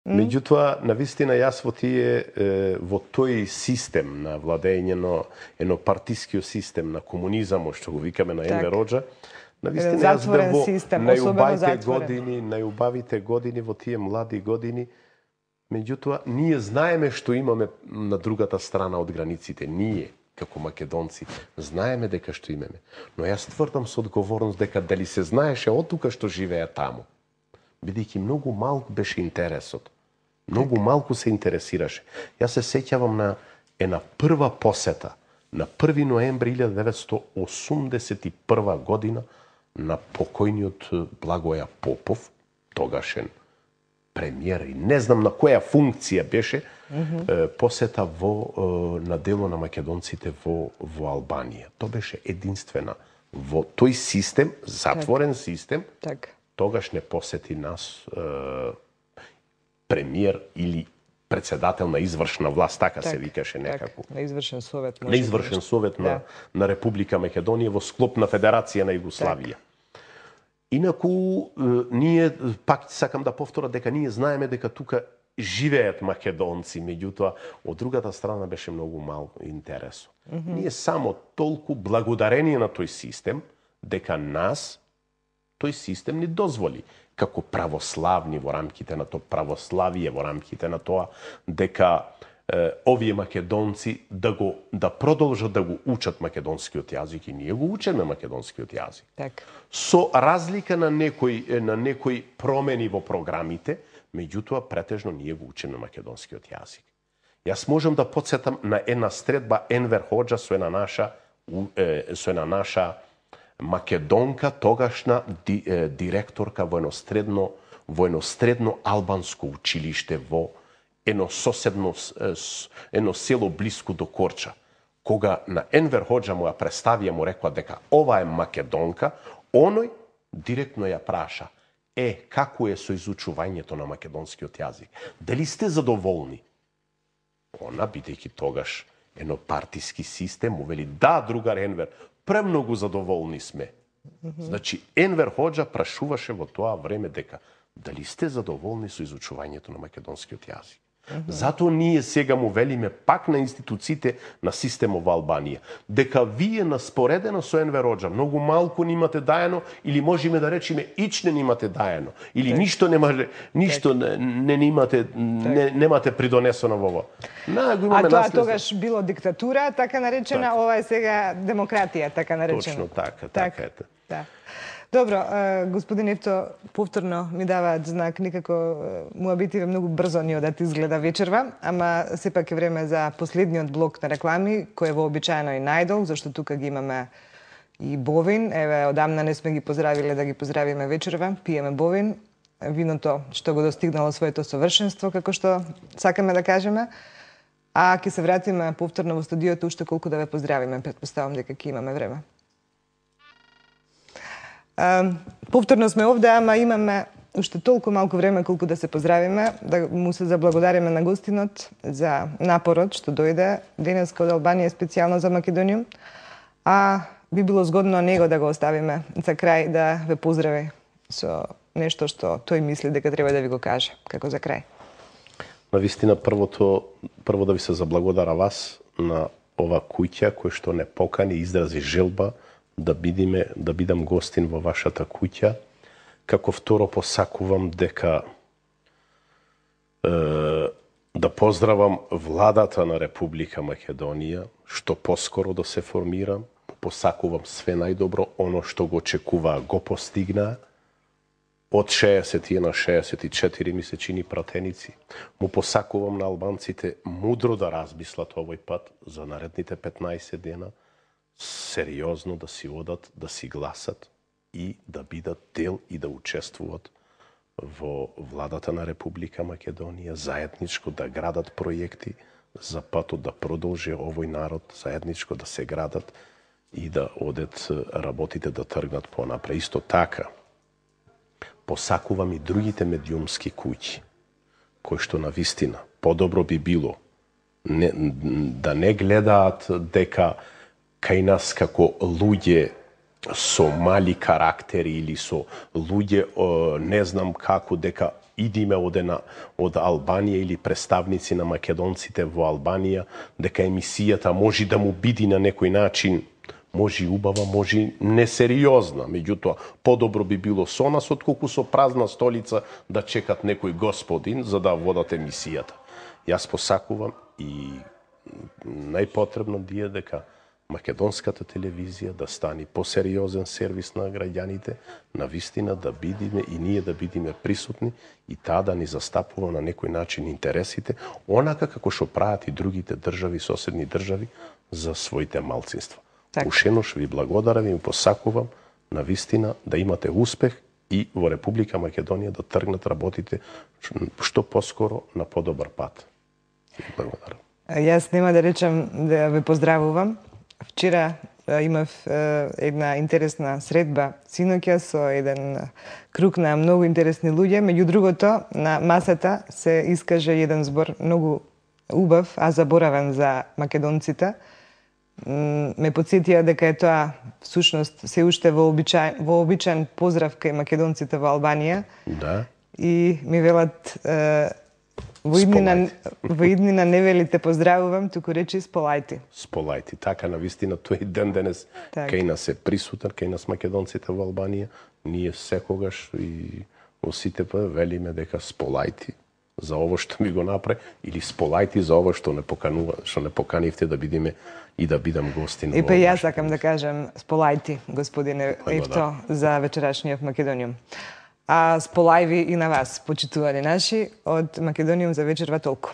Меѓутоа, навистина, јас во тој систем на владење, едно партискиот систем на комунизамот, што го викаме на Енвер Хоџа, навистина, јас бев во најубавите години, во тие млади години. Меѓутоа, ние знаеме што имаме на другата страна од границите. Ние, како македонци, знаеме дека што имаме. Но јас тврдам со одговорност дека дали се знаеше од тука што живеа таму. Бидејќи многу малку беше интересот. Многу малку се интересираше. Јас се сеќавам на една прва посета на 1 ноември 1981 година на покојниот Благоја Попов, тогашен премиер и не знам на која функција беше, посета на дело на македонците во Албанија. Тоа беше единствена во тој систем, затворен систем. Тогаш не посети нас премиер или председател на извршна власт, така се викаше некако. На извршен совет. На извршен совет на Република Македонија во склоп на Федерација на Југославија. Инаку, ние, пак сакам да повторам дека ние знаеме дека тука живеат македонци, меѓутоа, од другата страна беше многу мал интересо. Ние само толку благодарение на тој систем, дека нас тој систем ни дозволи како православни во рамките на тоа православие, во рамките на тоа дека овие македонци да продолжат да го учат македонскиот јазик и ние го учиме македонскиот јазик. Со разлика на некои промени во програмите, меѓутоа претежно ние го учиме македонскиот јазик. Јас можам да потсетам на една средба Енвер Хоџа со една наша македонка, тогашна директорка во едно албанско училиште во едно село блиску до Корча. Кога на Енвер Хоџа му ја представија, му рекла дека ова е македонка, оној директно ја праша: како е со изучувањето на македонскиот јазик? Дали сте задоволни? Она, бидејќи тогаш едно партиски систем, му вели: да, другар Енвер, премногу задоволни сме. Значи, Енвер Хоџа прашуваше во тоа време дека дали сте задоволни со изучувањето на македонскиот јазик. Затоа ние сега му велиме пак на институциите на системот во Албанија, дека вие наспоредено со Енвер Хоџа многу малку немате даено, или можеме да речеме ичне немате даено, или ништо немате придонесено во ова. А тоа тогаш било диктатура, така наречена, ова е сега демократија, така наречена. Точно така е. Добро, господин Ефто, повторно ми даваат знак, никако муабитиве многу брзо ни одат изгледа вечерва, ама сепак е време за последниот блок на реклами, кој е вообичаено и најдолг, зашто тука ги имаме и Бовин. Еве, одамна не сме ги поздравиле да ги поздравиме вечерва, пиеме Бовин, виното што го достигнало своето совршенство, како што сакаме да кажеме. А ќе се вратиме повторно во студиото, уште колку да ве поздравиме, претпоставам дека ќе имаме време. Повторно сме овде, ама имаме уште толку малку време колку да се поздравиме, да му се заблагодариме на гостинот за напорот што дојде денеска од Албанија специјално за Македонија, а би било згодно него да го оставиме за крај да ве поздрави со нешто што тој мисли дека треба да ви го каже, како за крај. Навистина, прво да ви се заблагодара вас на ова куќа кој што не покани, изрази желба да бидам гостин во вашата куќа. Како второ, посакувам дека да поздравам владата на Република Македонија, што поскоро да се формира. Посакувам све најдобро, оно што го очекуваа го постигнаа. Од 60 на 64 месечини пратеници. Му посакувам на албанците мудро да размислат овој пат за наредните 15 дена, сериозно да си одат, да си гласат и да бидат дел и да учествуват во владата на Република Македонија, заедничко да градат проекти за патот да продолжи овој народ, заедничко да се градат и да одат работите да тргнат понапред. Исто така, посакувам и другите медиумски куќи, кои што навистина подобро би било да не гледаат дека кај нас како луѓе со мали карактери или со луѓе не знам како, дека идиме од Албанија или представници на македонците во Албанија, дека емисијата може да му биде на некој начин, може и убава, може и несериозна. Меѓутоа, подобро би било со нас, отколку со празна столица да чекат некој господин за да водат емисијата. Јас посакувам и најпотребно е дека македонската телевизија да стани посериозен сервис на граѓаните, на вистина да бидиме и ние да бидиме присутни и таа да ни застапува на некој начин интересите, онака како што прават и другите држави, соседни држави, за своите малцинства. Ушенош ви благодарам и ви посакувам на вистина да имате успех и во Република Македонија да тргнат работите што поскоро на подобар пат. Благодарам. Јас нема да речам да ве поздравувам. Вчера имав една интересна средба синоќа со еден круг на многу интересни луѓе. Меѓу другото, на масата се искаже еден збор многу убав, а заборавен за македонците. Ме подсетија дека е тоа всушност се уште вообичаен поздрав кај македонците во Албанија. Да. И ми велат во иднина не велите поздравувам, туку речи сполајти. Сполајти. Така на вистина тој ден денес кај нас е присутен, кај нас македонците во Албанија. Ние секогаш и во сите велиме дека сполајти за ово што ми го направи или сполајти за ово што не поканивте да бидиме и да бидам гостин. И па јас сакам да кажам сполајти, господине Ивто, за вечерашниот Македониум. А сполајви и на вас, почитувани наши, од Македониум за вечерва толку.